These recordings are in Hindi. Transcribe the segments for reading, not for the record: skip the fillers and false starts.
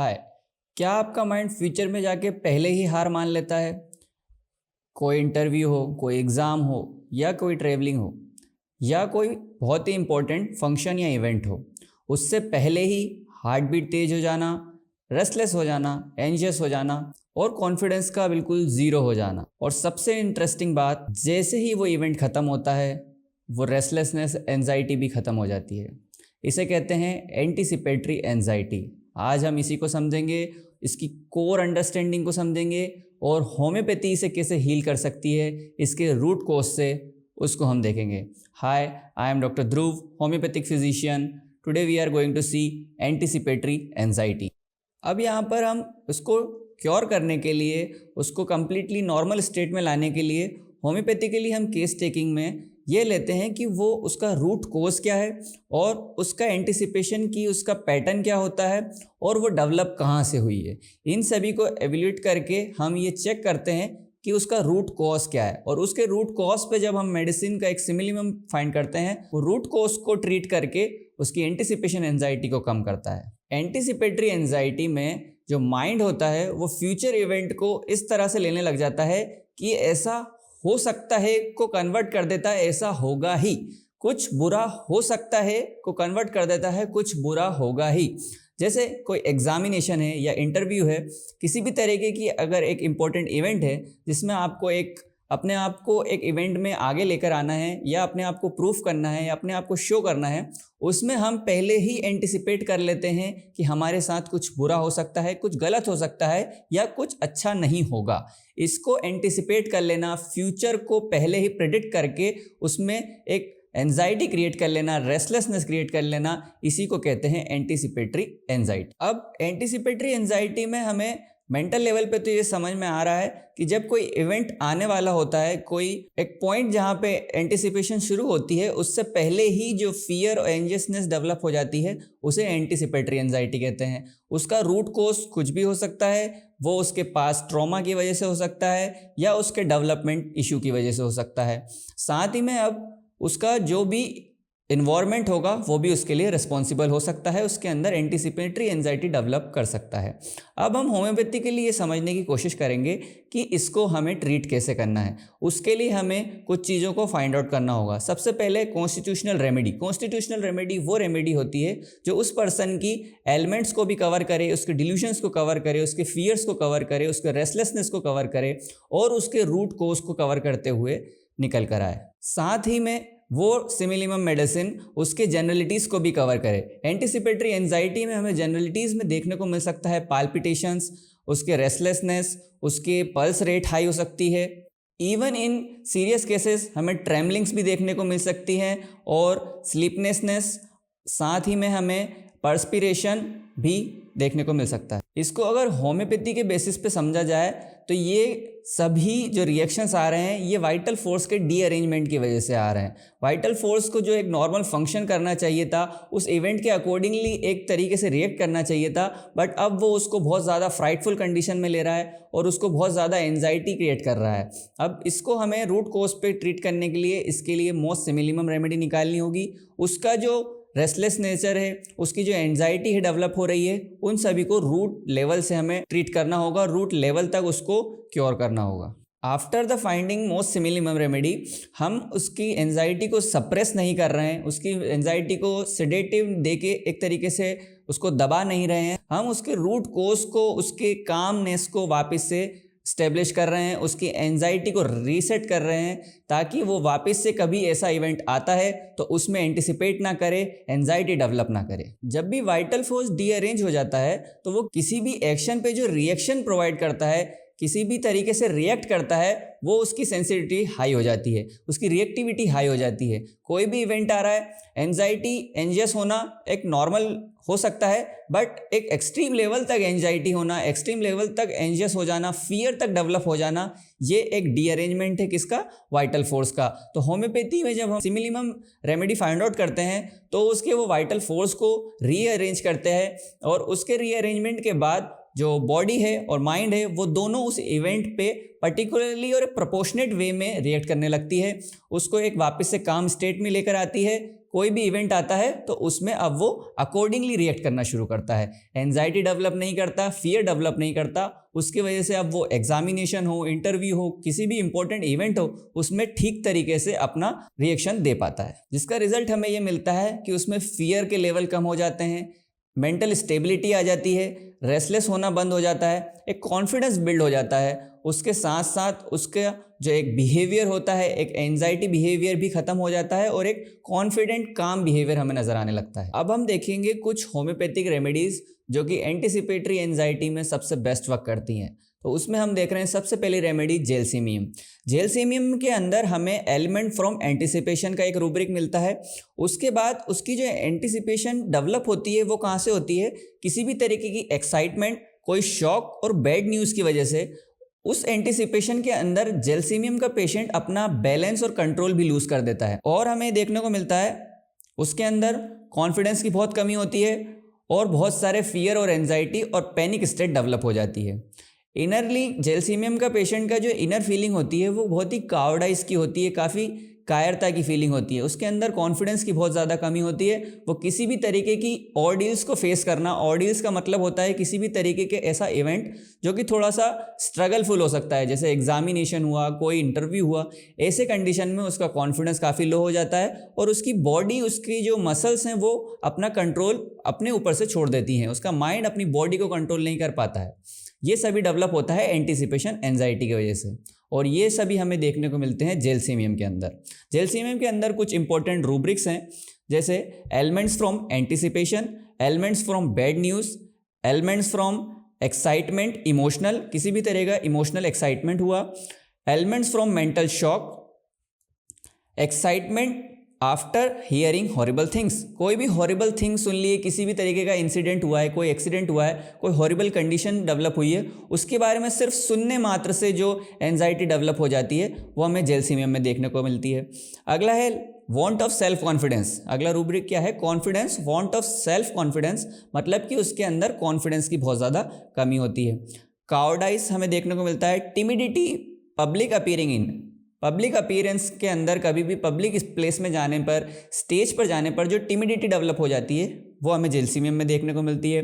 हाय। क्या आपका माइंड फ्यूचर में जाके पहले ही हार मान लेता है? कोई इंटरव्यू हो, कोई एग्ज़ाम हो, या कोई ट्रैवलिंग हो, या कोई बहुत ही इम्पोर्टेंट फंक्शन या इवेंट हो, उससे पहले ही हार्ट बीट तेज हो जाना, रेस्टलेस हो जाना, एंशियस हो जाना और कॉन्फिडेंस का बिल्कुल ज़ीरो हो जाना। और सबसे इंटरेस्टिंग बात, जैसे ही वो इवेंट ख़त्म होता है वो रेस्टलेसनेस, एंजाइटी भी ख़त्म हो जाती है। इसे कहते हैं एंटीसिपेटरी एंजाइटी। आज हम इसी को समझेंगे, इसकी कोर अंडरस्टैंडिंग को समझेंगे और होम्योपैथी इसे कैसे हील कर सकती है, इसके रूट कोज से उसको हम देखेंगे। Hi, I am doctor Dhruv, homeopathic physician. Today we are going to see anticipatory anxiety. अब यहाँ पर हम उसको क्योर करने के लिए, उसको कम्प्लीटली नॉर्मल स्टेट में लाने के लिए होम्योपैथिकली हम केस टेकिंग में ये लेते हैं कि वो उसका रूट कोज क्या है और उसका एंटिसिपेशन की उसका पैटर्न क्या होता है और वो डेवलप कहाँ से हुई है। इन सभी को एवेल्यूएट करके हम ये चेक करते हैं कि उसका रूट कॉज क्या है, और उसके रूट कॉज पे जब हम मेडिसिन का एक सिमिलिमम फाइंड करते हैं, वो रूट कॉज को ट्रीट करके उसकी एंटिसिपेशन एंजाइटी को कम करता है। एंटिसिपेटरी एंजाइटी में जो माइंड होता है वो फ्यूचर इवेंट को इस तरह से लेने लग जाता है कि ऐसा हो सकता है को कन्वर्ट कर देता है ऐसा होगा ही, कुछ बुरा हो सकता है को कन्वर्ट कर देता है कुछ बुरा होगा ही। जैसे कोई एग्जामिनेशन है या इंटरव्यू है, किसी भी तरीके की अगर एक इम्पोर्टेंट इवेंट है जिसमें आपको अपने आप को एक इवेंट में आगे लेकर आना है या अपने आप को प्रूफ करना है या अपने आप को शो करना है, उसमें हम पहले ही एंटिसिपेट कर लेते हैं कि हमारे साथ कुछ बुरा हो सकता है, कुछ गलत हो सकता है या कुछ अच्छा नहीं होगा। इसको एंटिसिपेट कर लेना, फ्यूचर को पहले ही प्रेडिक्ट करके उसमें एक एंजाइटी क्रिएट कर लेना, रेस्टलेसनेस क्रिएट कर लेना, इसी को कहते हैं एंटिसिपेटरी एंजाइटी। अब एंटिसिपेटरी एंजाइटी में हमें मेंटल लेवल पे तो ये समझ में आ रहा है कि जब कोई इवेंट आने वाला होता है, कोई एक पॉइंट जहाँ पे एंटिसिपेशन शुरू होती है, उससे पहले ही जो फियर और एंजियसनेस डेवलप हो जाती है, उसे एंटिसिपेटरी एंजाइटी कहते हैं। उसका रूट कोज कुछ भी हो सकता है, वो उसके पास ट्रॉमा की वजह से हो सकता है या उसके डेवलपमेंट इशू की वजह से हो सकता है। साथ ही में अब उसका जो भी इन्वायरमेंट होगा वो भी उसके लिए रिस्पॉन्सिबल हो सकता है, उसके अंदर एंटिसिपेटरी एंजाइटी डेवलप कर सकता है। अब हम होम्योपैथी के लिए ये समझने की कोशिश करेंगे कि इसको हमें ट्रीट कैसे करना है। उसके लिए हमें कुछ चीज़ों को फाइंड आउट करना होगा। सबसे पहले कॉन्स्टिट्यूशनल रेमेडी। कॉन्स्टिट्यूशनल रेमेडी वो रेमेडी होती है जो उस पर्सन की एलिमेंट्स को भी कवर करे, उसके डिल्यूशंस को कवर करे, उसके फियर्स को कवर करे, उसके रेस्टलेसनेस को कवर करे और उसके रूट कोज को कवर करते हुए निकल कर आए। साथ ही में वो सिमिलिमम मेडिसिन उसके जनरलिटीज़ को भी कवर करे। एंटिसिपेटरी एंजाइटी में हमें जनरलिटीज़ में देखने को मिल सकता है पाल्पिटेशंस, उसके रेस्टलेसनेस, उसके पल्स रेट हाई हो सकती है। इवन इन सीरियस केसेस हमें ट्रेमलिंग्स भी देखने को मिल सकती हैं और स्लीपनेसनेस। साथ ही में हमें पर्सपिरेशन भी देखने को मिल सकता है। इसको अगर होम्योपैथी के बेसिस पे समझा जाए तो ये सभी जो रिएक्शंस आ रहे हैं ये वाइटल फोर्स के डीअरेंजमेंट की वजह से आ रहे हैं। वाइटल फोर्स को जो एक नॉर्मल फंक्शन करना चाहिए था, उस इवेंट के अकॉर्डिंगली एक तरीके से रिएक्ट करना चाहिए था, बट अब वो उसको बहुत ज़्यादा फ्राइटफुल कंडीशन में ले रहा है और उसको बहुत ज़्यादा एंजाइटी क्रिएट कर रहा है। अब इसको हमें रूट कोज पे ट्रीट करने के लिए इसके लिए मोस्ट सिमिलिमम रेमेडी निकालनी होगी। उसका जो रेस्टलेस नेचर है, उसकी जो एंजाइटी है डेवलप हो रही है, उन सभी को रूट लेवल से हमें ट्रीट करना होगा, रूट लेवल तक उसको क्योर करना होगा। After the finding most similimum remedy, हम उसकी एंजाइटी को सप्रेस नहीं कर रहे हैं, उसकी एंजाइटी को सेडेटिव देके एक तरीके से उसको दबा नहीं रहे हैं, हम उसके रूट कोज को, उसके कामनेस को वापस से स्टेब्लिश कर रहे हैं, उसकी एंजाइटी को रीसेट कर रहे हैं ताकि वो वापस से कभी ऐसा इवेंट आता है तो उसमें एंटिसिपेट ना करे, एंजाइटी डेवलप ना करे। जब भी वाइटल फोर्स डीअरेंज हो जाता है तो वो किसी भी एक्शन पे जो रिएक्शन प्रोवाइड करता है, किसी भी तरीके से रिएक्ट करता है, वो उसकी सेंसिटिविटी हाई हो जाती है, उसकी रिएक्टिविटी हाई हो जाती है। कोई भी इवेंट आ रहा है, एंजाइटी एंजियस होना एक नॉर्मल हो सकता है, बट एक एक्सट्रीम लेवल तक एंजाइटी होना, एक्सट्रीम लेवल तक एंजियस हो जाना, फियर तक डेवलप हो जाना, ये एक डीअरेंजमेंट है किसका? वाइटल फोर्स का। तो होम्योपैथी में जब हम सिमिलिमम रेमेडी फाइंड आउट करते हैं तो उसके वो वाइटल फोर्स को रीअरेंज करते हैं और उसके रीअरेंजमेंट के बाद जो बॉडी है और माइंड है वो दोनों उस इवेंट पे पर्टिकुलरली और प्रोपोर्शनेट वे में रिएक्ट करने लगती है, उसको एक वापस से काम स्टेट में लेकर आती है। कोई भी इवेंट आता है तो उसमें अब वो अकॉर्डिंगली रिएक्ट करना शुरू करता है, एंजाइटी डेवलप नहीं करता, फियर डेवलप नहीं करता। उसकी वजह से अब वो एग्जामिनेशन हो, इंटरव्यू हो, किसी भी इंपॉर्टेंट इवेंट हो, उसमें ठीक तरीके से अपना रिएक्शन दे पाता है, जिसका रिजल्ट हमें ये मिलता है कि उसमें फियर के लेवल कम हो जाते हैं, मेंटल स्टेबिलिटी आ जाती है, रेस्टलेस होना बंद हो जाता है, एक कॉन्फिडेंस बिल्ड हो जाता है। उसके साथ साथ उसका जो एक बिहेवियर होता है, एक एंजाइटी बिहेवियर भी खत्म हो जाता है और एक कॉन्फिडेंट काम बिहेवियर हमें नजर आने लगता है। अब हम देखेंगे कुछ होम्योपैथिक रेमेडीज जो कि एंटीसिपेटरी एंजाइटी में सबसे बेस्ट वर्क करती हैं। तो उसमें हम देख रहे हैं सबसे पहली रेमेडी जेलसीमियम। जेलसीमियम के अंदर हमें एलिमेंट फ्रॉम एंटीसिपेशन का एक रूब्रिक मिलता है। उसके बाद उसकी जो एंटीसिपेशन डेवलप होती है वो कहाँ से होती है, किसी भी तरीके की एक्साइटमेंट, कोई शॉक और बैड न्यूज़ की वजह से उस एंटीसिपेशन के अंदर जेलसीमियम का पेशेंट अपना बैलेंस और कंट्रोल भी लूज कर देता है। और हमें देखने को मिलता है उसके अंदर कॉन्फिडेंस की बहुत कमी होती है और बहुत सारे फियर और एंजाइटी और पैनिक स्टेट डेवलप हो जाती है। इनरली जेलसीमियम का पेशेंट का जो इनर फीलिंग होती है वो बहुत ही कावर्डाइज की होती है, काफ़ी कायरता की फीलिंग होती है। उसके अंदर कॉन्फिडेंस की बहुत ज़्यादा कमी होती है। वो किसी भी तरीके की ऑर्डियल्स को फेस करना, ऑर्डियल्स का मतलब होता है किसी भी तरीके के ऐसा इवेंट जो कि थोड़ा सा स्ट्रगलफुल हो सकता है, जैसे एग्जामिनेशन हुआ, कोई इंटरव्यू हुआ, ऐसे कंडीशन में उसका कॉन्फिडेंस काफ़ी लो हो जाता है और उसकी बॉडी, उसकी जो मसल्स हैं वो अपना कंट्रोल अपने ऊपर से छोड़ देती हैं, उसका माइंड अपनी बॉडी को कंट्रोल नहीं कर पाता है। ये सभी डेवलप होता है एंटीसिपेशन एंजाइटी की वजह से और ये सभी हमें देखने को मिलते हैं जेलसीमियम के अंदर। जेलसीमियम के अंदर कुछ इंपॉर्टेंट रूब्रिक्स हैं, जैसे elements from anticipation, elements from bad news, elements from excitement, emotional, किसी भी तरह का इमोशनल एक्साइटमेंट हुआ, elements from mental shock, excitement after hearing horrible things, कोई भी हॉरिबल थिंग्स सुन लिए, किसी भी तरीके का इंसिडेंट हुआ है, कोई एक्सीडेंट हुआ है, कोई हॉरिबल कंडीशन डेवलप हुई है, उसके बारे में सिर्फ सुनने मात्र से जो एंजाइटी डेवलप हो जाती है वो हमें जेलसीमियम में देखने को मिलती है। अगला है वांट ऑफ सेल्फ कॉन्फिडेंस। अगला रूब्रिक क्या है, confidence, want of self confidence, मतलब कि उसके अंदर कॉन्फिडेंस की बहुत ज़्यादा कमी होती है। कावर्डाइज हमें देखने को मिलता है, टिमिडिटी, पब्लिक अपीयरिंग इन, पब्लिक अपीयरेंस के अंदर कभी भी पब्लिक प्लेस में जाने पर, स्टेज पर जाने पर जो टिमिडिटी डेवलप हो जाती है वो हमें जेलसीमियम में देखने को मिलती है।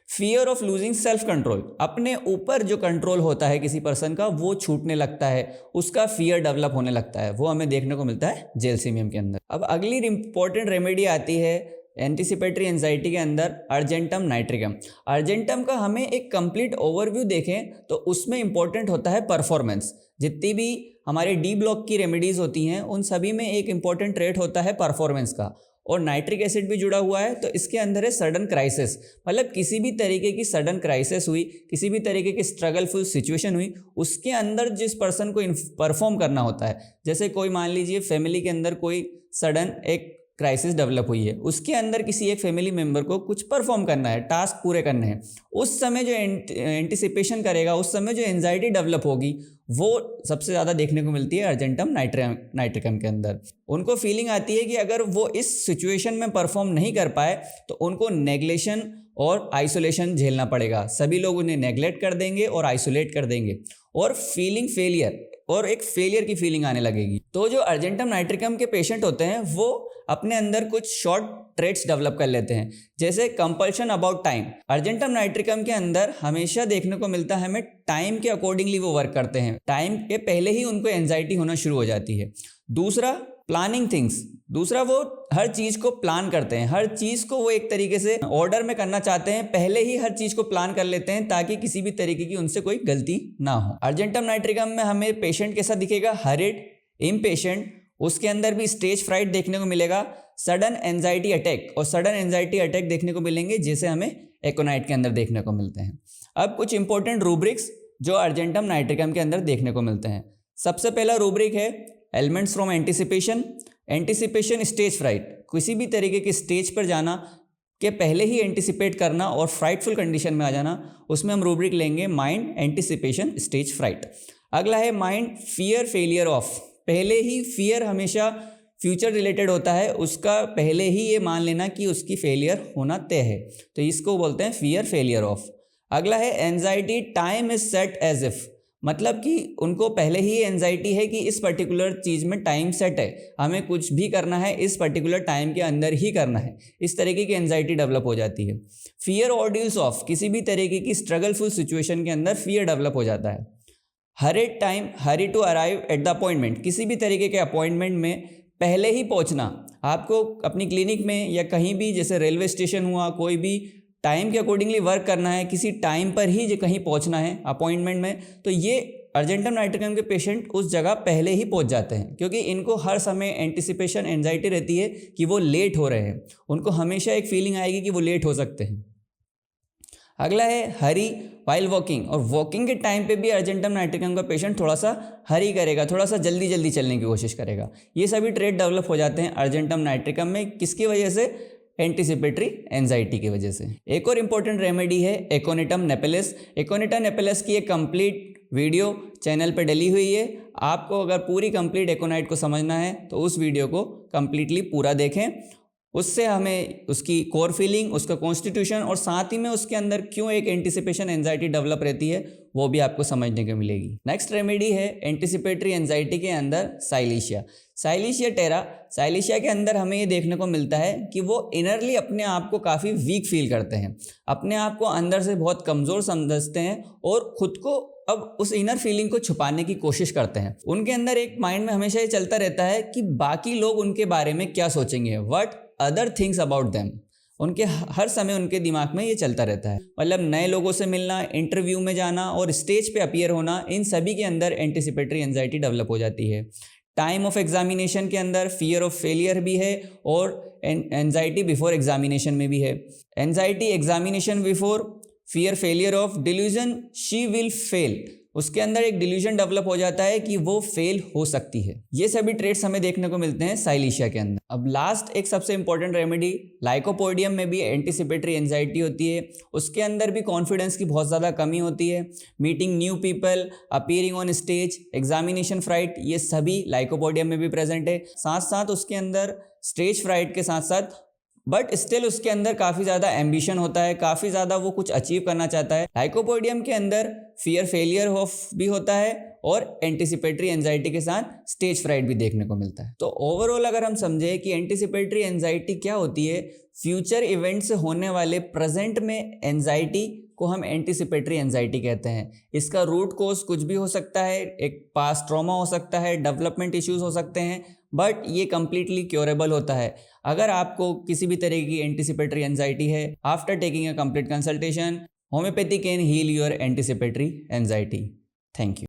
Fear of losing self control, अपने ऊपर जो कंट्रोल होता है किसी पर्सन का वो छूटने लगता है, उसका फियर डेवलप होने लगता है, वो हमें देखने को मिलता है जेलसीमियम के अंदर। अब अगली इंपॉर्टेंट रेमेडी आती है एंटीसिपेटरी एंजाइटी के अंदर, अर्जेंटम नाइट्रिकम। अर्जेंटम का हमें एक कंप्लीट ओवरव्यू देखें तो उसमें इंपॉर्टेंट होता है परफॉर्मेंस। जितनी भी हमारे डी ब्लॉक की रेमेडीज़ होती हैं उन सभी में एक इंपॉर्टेंट ट्रेट होता है परफॉर्मेंस का, और नाइट्रिक एसिड भी जुड़ा हुआ है। तो इसके अंदर है सडन क्राइसिस, मतलब किसी भी तरीके की सडन क्राइसिस हुई, किसी भी तरीके की स्ट्रगलफुल सिचुएशन हुई, उसके अंदर जिस पर्सन को परफॉर्म करना होता है, जैसे कोई मान लीजिए फैमिली के अंदर कोई सडन एक क्राइसिस डेवलप हुई है, उसके अंदर किसी एक फैमिली मेंबर को कुछ परफॉर्म करना है, टास्क पूरे करने हैं, उस समय जो एंटीसिपेशन करेगा, उस समय जो एंजाइटी डेवलप होगी वो सबसे ज़्यादा देखने को मिलती है अर्जेंटम नाइट्रिकम के अंदर। उनको फीलिंग आती है कि अगर वो इस सिचुएशन में परफॉर्म नहीं कर पाए तो उनको नेग्लेशन और आइसोलेशन झेलना पड़ेगा, सभी लोग उन्हें नेग्लेक्ट कर देंगे और आइसोलेट कर देंगे और फीलिंग फेलियर और एक फेलियर की फीलिंग आने लगेगी। तो जो अर्जेंटम नाइट्रिकम के पेशेंट होते हैं वो अपने अंदर कुछ शॉर्ट ट्रेट्स डेवलप कर लेते हैं, जैसे compulsion about time. Argentum nitricum के अंदर हमेशा देखने को मिलता है हमें टाइम के अकॉर्डिंगली वो वर्क करते हैं, टाइम के पहले ही उनको एंजाइटी होना शुरू हो जाती है। दूसरा प्लानिंग थिंग्स, दूसरा वो हर चीज़ को प्लान करते हैं, हर चीज़ को वो एक तरीके से ऑर्डर में करना चाहते हैं, पहले ही हर चीज़ को प्लान कर लेते हैं ताकि किसी भी तरीके की उनसे कोई गलती ना हो। अर्जेंटम नाइट्रिकम में हमें पेशेंट कैसा दिखेगा, हरिड, इम्पेशेंट, उसके अंदर भी स्टेज फ्राइट देखने को मिलेगा, सडन एंजाइटी अटैक, और सडन एंजाइटी अटैक देखने को मिलेंगे जैसे हमें एकोनाइट के अंदर देखने को मिलते हैं। अब कुछ इंपॉर्टेंट रूब्रिक्स जो अर्जेंटम नाइट्रिकम के अंदर देखने को मिलते हैं। सबसे पहला रूब्रिक है elements from anticipation. Anticipation stage fright, किसी भी तरीके के स्टेज पर जाना के पहले ही एंटीसिपेट करना और फ्राइटफुल कंडीशन में आ जाना, उसमें हम रूब्रिक लेंगे माइंड एंटीसिपेशन स्टेज फ्राइट। अगला है माइंड फियर फेलियर ऑफ, पहले ही फियर हमेशा फ्यूचर रिलेटेड होता है, उसका पहले ही ये मान लेना कि उसकी फेलियर होना तय है, तो इसको बोलते हैं फियर फेलियर ऑफ। अगला है anxiety time is set as if, मतलब कि उनको पहले ही एंजाइटी है कि इस पर्टिकुलर चीज़ में टाइम सेट है, हमें कुछ भी करना है इस पर्टिकुलर टाइम के अंदर ही करना है, इस तरीके की एंजाइटी डेवलप हो जाती है। फियर ऑर्ड्यूल्स ऑफ, किसी भी तरीके की स्ट्रगलफुल सिचुएशन के अंदर फियर डेवलप हो जाता है। Hurried time, hurry to arrive at the appointment, किसी भी तरीके के अपॉइंटमेंट में पहले ही पहुंचना, आपको अपनी क्लिनिक में या कहीं भी जैसे रेलवे स्टेशन हुआ, कोई भी टाइम के अकॉर्डिंगली वर्क करना है, किसी टाइम पर ही जो कहीं पहुंचना है अपॉइंटमेंट में, तो ये अर्जेंटम नाइट्रिकम के पेशेंट उस जगह पहले ही पहुंच जाते हैं, क्योंकि इनको हर समय एंटिसिपेशन एंजाइटी रहती है कि वो लेट हो रहे हैं, उनको हमेशा एक फीलिंग आएगी कि वो लेट हो सकते हैं। अगला है हरी वाइल वॉकिंग, और वॉकिंग के टाइम पे भी अर्जेंटम नाइट्रिकम का पेशेंट थोड़ा सा हरी करेगा, थोड़ा सा जल्दी जल्दी चलने की कोशिश करेगा। ये सभी ट्रेट डेवलप हो जाते हैं अर्जेंटम नाइट्रिकम में, किसकी वजह से? एंटिसिपेटरी एंजाइटी की वजह से। एक और इंपॉर्टेंट रेमेडी है एकोनिटम नेपेलेस। एकोनिटम नेपेलेस की एक कंप्लीट वीडियो चैनल पर डली हुई है, आपको अगर पूरी कंप्लीट एकोनाइट को समझना है तो उस वीडियो को कंप्लीटली पूरा देखें, उससे हमें उसकी कोर फीलिंग, उसका कॉन्स्टिट्यूशन और साथ ही में उसके अंदर क्यों एक एंटिसिपेशन एंजाइटी डेवलप रहती है वो भी आपको समझने को मिलेगी। नेक्स्ट रेमेडी है एंटिसिपेटरी एंजाइटी के अंदर साइलिशिया, साइलिशिया टेरा। साइलिशिया के अंदर हमें ये देखने को मिलता है कि वो इनरली अपने आप को काफ़ी वीक फील करते हैं, अपने आप को अंदर से बहुत कमज़ोर समझते हैं और ख़ुद को अब उस इनर फीलिंग को छुपाने की कोशिश करते हैं। उनके अंदर एक माइंड में हमेशा ये चलता रहता है कि बाकी लोग उनके बारे में क्या सोचेंगे, what other things about them. उनके हर समय उनके दिमाग में ये चलता रहता है, मतलब नए लोगों से मिलना, इंटरव्यू में जाना और स्टेज पे अपीयर होना, इन सभी के अंदर एंटिसिपेटरी एंजाइटी डेवलप हो जाती है। टाइम ऑफ एग्जामिनेशन के अंदर फियर ऑफ फेलियर भी है और एंजाइटी बिफोर एग्जामिनेशन में भी है। Anxiety examination before, fear failure of, delusion she will fail, उसके अंदर एक डिल्यूजन डेवलप हो जाता है कि वो फेल हो सकती है। ये सभी ट्रेट्स हमें देखने को मिलते हैं साइलिशिया के अंदर। अब लास्ट एक सबसे इंपॉर्टेंट रेमेडी, लाइकोपोडियम में भी एंटिसिपेटरी एंजाइटी होती है, उसके अंदर भी कॉन्फिडेंस की बहुत ज़्यादा कमी होती है। Meeting new people, appearing on stage, examination fright, ये सभी लाइकोपोडियम में भी प्रेजेंट है। साथ साथ उसके अंदर स्टेज फ्राइट के साथ साथ बट स्टिल उसके अंदर काफ़ी ज़्यादा एम्बिशन होता है, काफ़ी ज़्यादा वो कुछ अचीव करना चाहता है। लाइकोपोडियम के अंदर फियर फेलियर ऑफ भी होता है और एंटिसिपेटरी एंजाइटी के साथ स्टेज फ्राइट भी देखने को मिलता है। तो ओवरऑल अगर हम समझे कि एंटिसिपेटरी एंजाइटी क्या होती है, फ्यूचर इवेंट से होने वाले प्रेजेंट में एंजाइटी को हम एंटिसिपेटरी एंजाइटी कहते हैं। इसका रूट कोज कुछ भी हो सकता है, एक पास्ट ट्रॉमा हो सकता है, डेवलपमेंट इश्यूज हो सकते हैं, बट ये कंप्लीटली क्योरेबल होता है। अगर आपको किसी भी तरह की एंटिसिपेटरी एंजाइटी है, after taking a complete consultation, homeopathy can heal your anticipatory anxiety. Thank you.